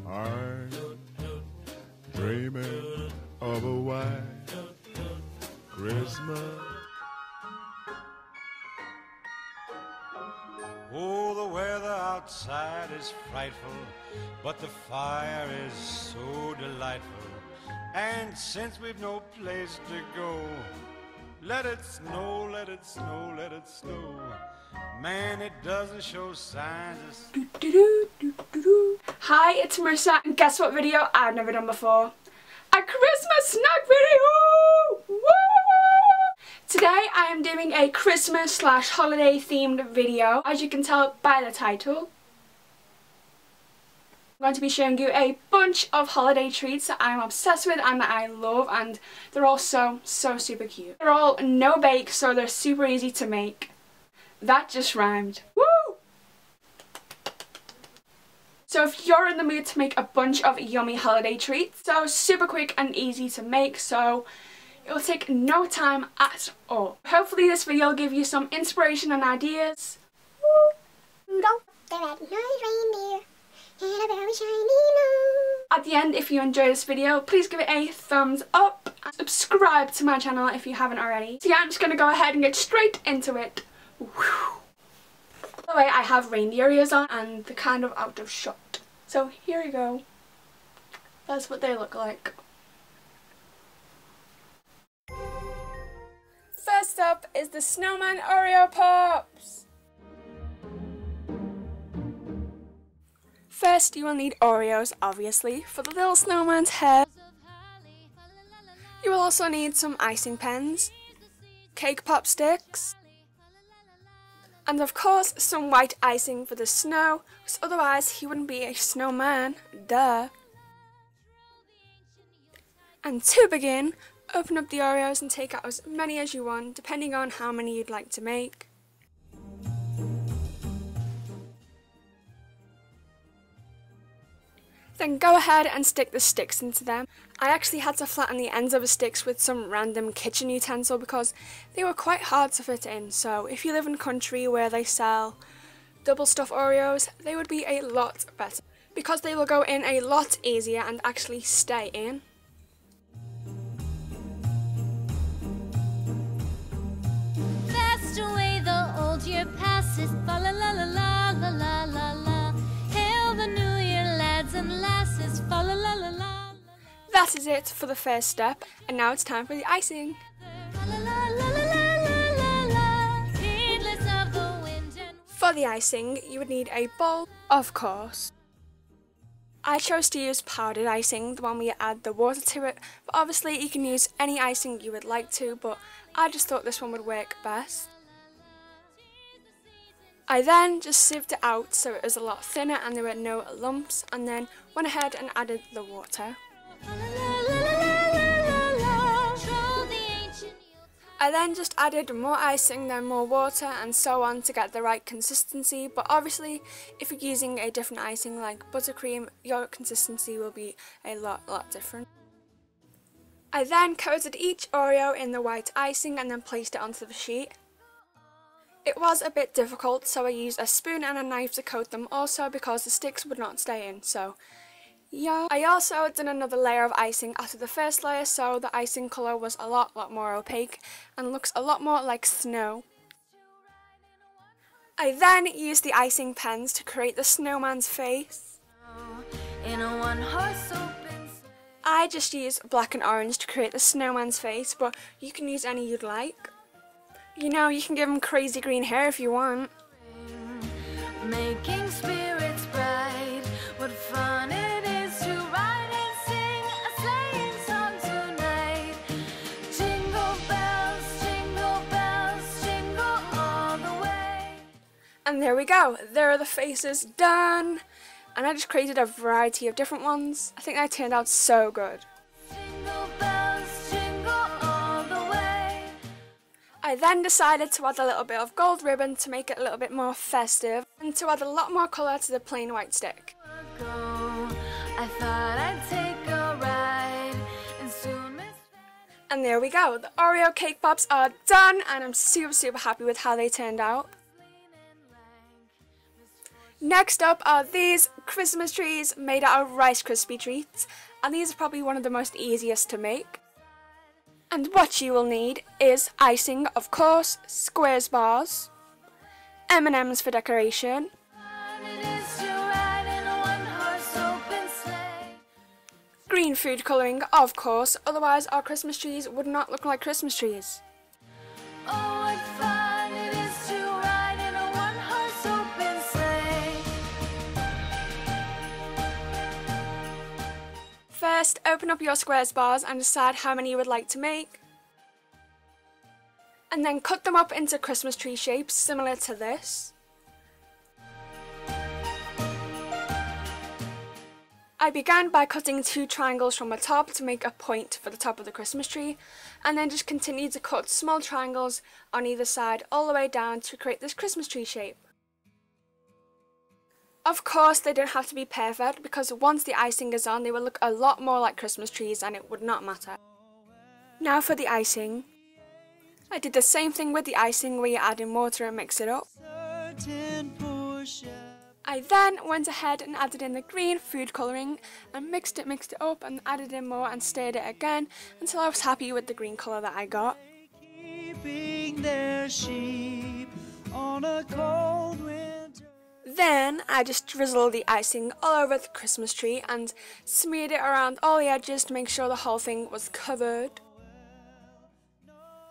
I'm dreaming of a white Christmas. Oh, the weather outside is frightful, but the fire is so delightful. And since we've no place to go, let it snow, let it snow, let it snow. Man, it doesn't show signs of... Hi, it's Marissa, and guess what video I've never done before? A Christmas snack video! Woo! Today I am doing a Christmas / holiday themed video, as you can tell by the title. I'm going to be showing you a bunch of holiday treats that I'm obsessed with and that I love, and they're all so super cute. They're all no bake, so they're super easy to make. That just rhymed. Woo! So if you're in the mood to make a bunch of yummy holiday treats, so super quick and easy to make, so it will take no time at all. Hopefully this video will give you some inspiration and ideas. Rudolph the red-nosed reindeer had a very shiny nose. At the end, if you enjoyed this video, please give it a thumbs up and subscribe to my channel if you haven't already. So yeah, I'm just going to go ahead and get straight into it. Whew. By the way, I have reindeer ears on and they're kind of out of shot. So here we go. That's what they look like. First up is the Snowman Oreo Pops. First you will need Oreos, obviously, for the little snowman's head. You will also need some icing pens, cake pop sticks, and of course some white icing for the snow, because otherwise he wouldn't be a snowman, duh. And to begin, open up the Oreos and take out as many as you want, depending on how many you'd like to make. Then go ahead and stick the sticks into them. I actually had to flatten the ends of the sticks with some random kitchen utensil because they were quite hard to fit in, so if you live in a country where they sell double stuffed Oreos, they would be a lot better because they will go in a lot easier and actually stay in. Fast away the old year passes, fa la la la la la la la la. Hail the new year, lads and lasses, fa la la la la. That is it for the first step, and now it's time for the icing. For the icing, you would need a bowl, of course. I chose to use powdered icing, the one where you add the water to it, but obviously you can use any icing you would like to, but I just thought this one would work best. I then just sieved it out so it was a lot thinner and there were no lumps, and then went ahead and added the water. I then just added more icing, then more water, and so on to get the right consistency, but obviously if you're using a different icing like buttercream, your consistency will be a lot different. I then coated each Oreo in the white icing and then placed it onto the sheet. It was a bit difficult, so I used a spoon and a knife to coat them also because the sticks would not stay in, so yeah. I also did another layer of icing after the first layer, so the icing colour was a lot more opaque and looks a lot more like snow. I then used the icing pens to create the snowman's face. I just used black and orange to create the snowman's face, but you can use any you'd like. You know, you can give him crazy green hair if you want. Making spirits bright, what fun it is to ride and sing a sleighing song tonight. Jingle bells, jingle all the way. And there we go, there are the faces done. And I just created a variety of different ones. I think they turned out so good. Jingle bells, jingle all the way. I then decided to add a little bit of gold ribbon to make it a little bit more festive and to add a lot more colour to the plain white stick. I thought I'd take a ride and soon miss. And there we go, the Oreo cake pops are done and I'm super happy with how they turned out. Next up are these Christmas trees made out of Rice Krispie treats, and these are probably one of the most easiest to make. And what you will need is icing, of course, squares bars, M&Ms for decoration, green food colouring, of course, otherwise our Christmas trees would not look like Christmas trees. First, open up your squares bars and decide how many you would like to make. And then cut them up into Christmas tree shapes similar to this. I began by cutting 2 triangles from the top to make a point for the top of the Christmas tree, and then just continued to cut small triangles on either side all the way down to create this Christmas tree shape. Of course, they don't have to be perfect because once the icing is on, they will look a lot more like Christmas trees and it would not matter. Now for the icing. I did the same thing with the icing where you add in water and mix it up. I then went ahead and added in the green food colouring and mixed it up and added in more and stirred it again until I was happy with the green colour that I got. Then I just drizzled the icing all over the Christmas tree and smeared it around all the edges to make sure the whole thing was covered.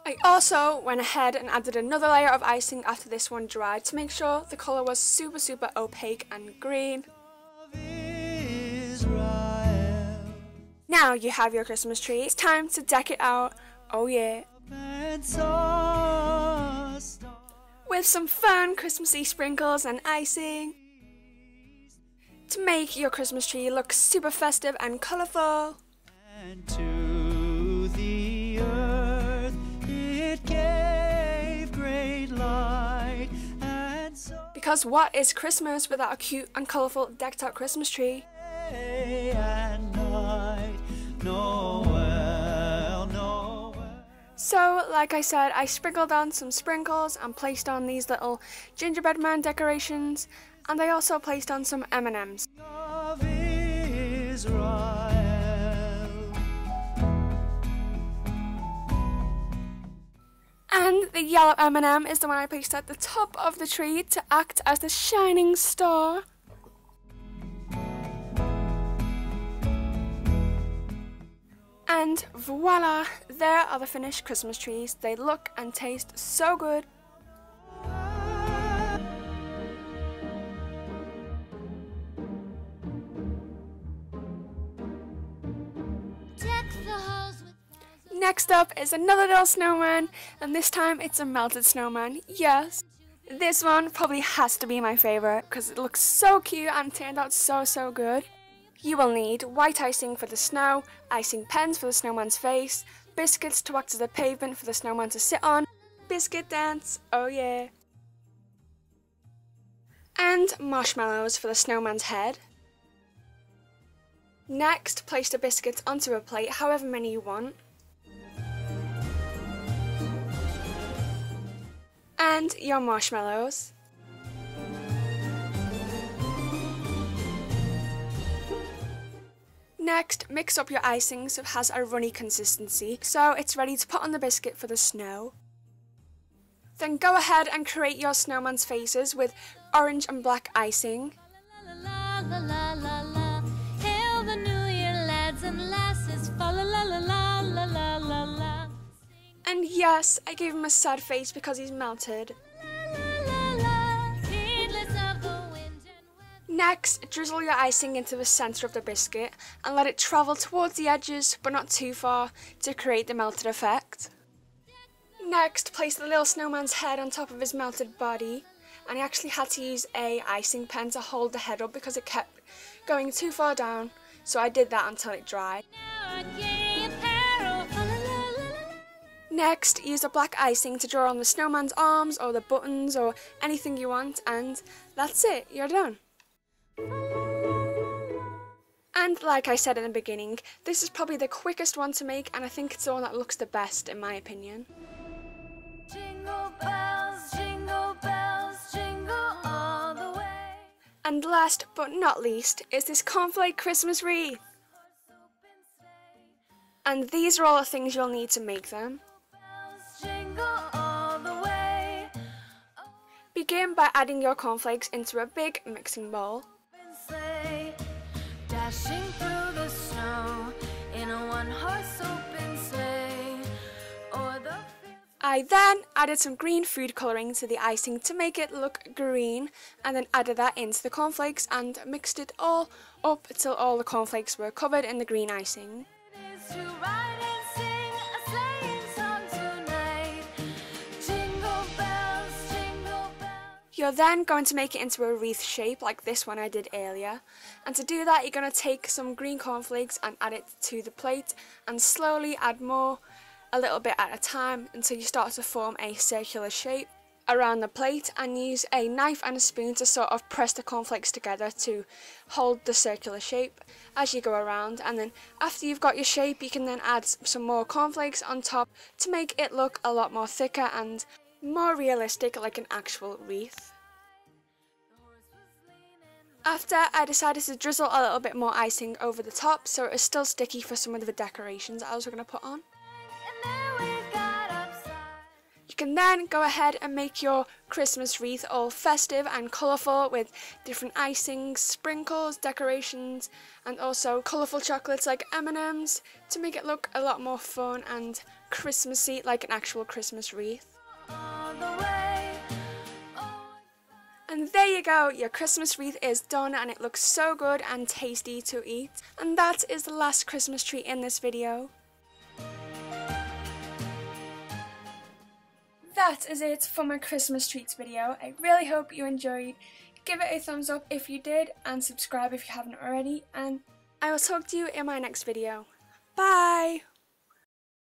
I also went ahead and added another layer of icing after this one dried to make sure the colour was super opaque and green. Now you have your Christmas tree, it's time to deck it out, oh yeah. With some fun Christmassy sprinkles and icing to make your Christmas tree look super festive and colourful. And to the earth it gave great light, and so because what is Christmas without a cute and colourful decked out Christmas tree? day and night, Noel, Noel. So, like I said, I sprinkled on some sprinkles and placed on these little gingerbread man decorations, and I also placed on some M&Ms. Of Israel. And the yellow M&M is the one I placed at the top of the tree to act as the shining star. And voila, there are the finished Christmas trees. They look and taste so good. Next up is another little snowman, and this time it's a melted snowman, yes. This one probably has to be my favourite because it looks so cute and turned out so good. You will need white icing for the snow, icing pens for the snowman's face, biscuits to act as a pavement for the snowman to sit on, biscuit dance, oh yeah, and marshmallows for the snowman's head. Next, place the biscuits onto a plate, however many you want. And your marshmallows. Next, mix up your icing so it has a runny consistency, so it's ready to put on the biscuit for the snow. Then go ahead and create your snowman's faces with orange and black icing. Hail the new year, lads and lasses, fa la la la la la la la la. And yes, I gave him a sad face because he's melted. Next, drizzle your icing into the centre of the biscuit and let it travel towards the edges but not too far to create the melted effect. Next, place the little snowman's head on top of his melted body, and I actually had to use a icing pen to hold the head up because it kept going too far down, so I did that until it dried. Next, use the black icing to draw on the snowman's arms or the buttons or anything you want, and that's it, you're done. And like I said in the beginning, this is probably the quickest one to make, and I think it's the one that looks the best in my opinion. Jingle bells, jingle all the way. And last but not least is this cornflake Christmas wreath. And these are all the things you'll need to make them. Jingle all the way. Begin by adding your cornflakes into a big mixing bowl. Sleigh, dashing through the snow in a one-horse open sleigh. O'er the fields. I then added some green food colouring to the icing to make it look green, and then added that into the cornflakes and mixed it all up until all the cornflakes were covered in the green icing. Is to ride and sing a sleighing song tonight. Jingle bells, jingle bells. You're then going to make it into a wreath shape like this one I did earlier, and to do that you're going to take some green cornflakes and add it to the plate and slowly add more, a little bit at a time, until you start to form a circular shape around the plate, and use a knife and a spoon to sort of press the cornflakes together to hold the circular shape as you go around. And then after you've got your shape, you can then add some more cornflakes on top to make it look a lot more thicker and more realistic, like an actual wreath. After, I decided to drizzle a little bit more icing over the top so it was still sticky for some of the decorations I was going to put on. And there we got upside. You can then go ahead and make your Christmas wreath all festive and colourful with different icings, sprinkles, decorations, and also colourful chocolates like M&Ms to make it look a lot more fun and Christmassy, like an actual Christmas wreath. All the way. Oh, And there you go, your Christmas wreath is done and it looks so good and tasty to eat. And that is the last Christmas tree in this video. That is it for my Christmas treats video. I really hope you enjoyed. Give it a thumbs up if you did, and subscribe if you haven't already, and I will talk to you in my next video. Bye!